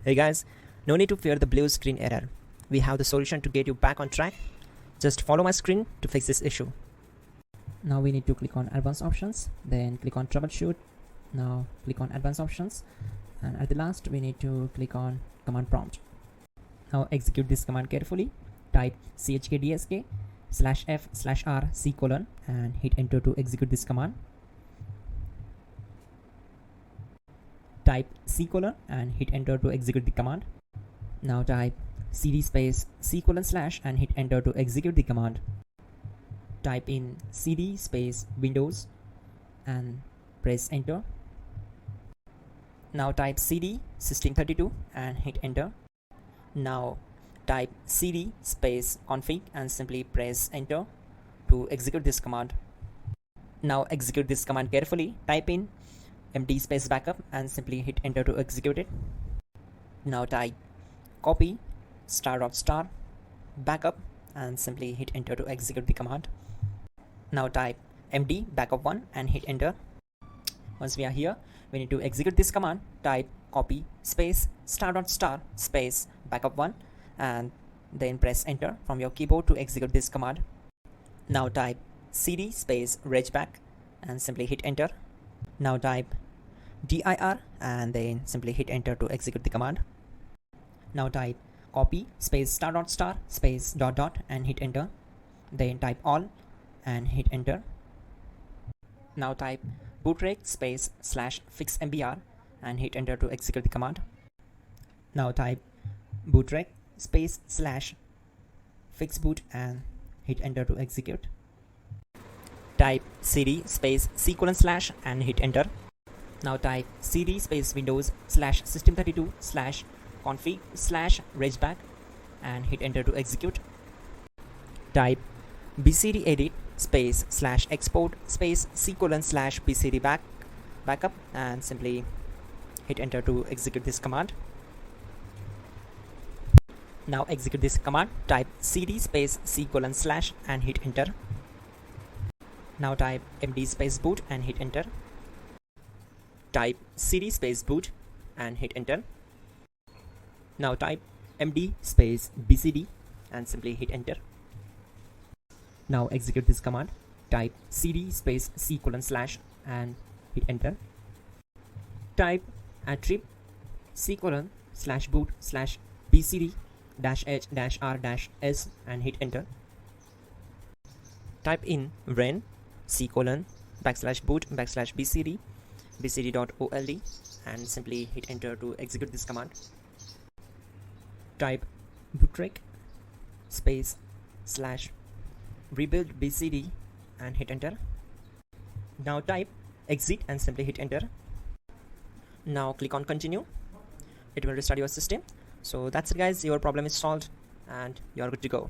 Hey guys, no need to fear the blue screen error. We have the solution to get you back on track. Just follow my screen to fix this issue. Now we need to click on advanced options, then click on troubleshoot. Now click on advanced options, and at the last we need to click on command prompt. Now execute this command carefully. Type chkdsk/f/r/c:, and hit enter to execute this command. Type C:, and hit enter to execute the command. Now type cd space C:/ and hit enter to execute the command. Type in cd space Windows and press enter. Now type cd system32 and hit enter. Now type cd space config and simply press enter to execute this command. Now execute this command carefully. Type in md space backup and simply hit enter to execute it. Now type copy ** backup and simply hit enter to execute the command. Now type md backup1 and hit enter. Once we are here, we need to execute this command. Type copy space ** space backup1 and then press enter from your keyboard to execute this command. Now type cd space regback and simply hit enter. Now type dir and then simply hit enter to execute the command. Now type copy space ** space ... and hit enter. Then type all and hit enter. Now type bootrec space /fixmbr and hit enter to execute the command. Now type bootrec space /fixboot and hit enter to execute. Type cd space C:/ and hit enter. Now type cd space Windows /system32 /config /regback and hit enter to execute. Type bcd edit space /export space C:/ bcd backup and simply hit enter to execute this command. Now execute this command. Type cd space C:/ and hit enter. Now type md space boot and hit enter. Type cd space boot and hit enter. Now type md space bcd and simply hit enter. Now execute this command. Type cd space C:/ and hit enter. Type attrib C:/boot /bcd-h-r-s and hit enter. Type in ren C:/boot /bcd bcd.old and simply hit enter to execute this command. Type bootrec space /rebuild bcd and hit enter. Now type exit and simply hit enter. Now click on continue. It will restart your system. So that's it guys, your problem is solved and you're good to go.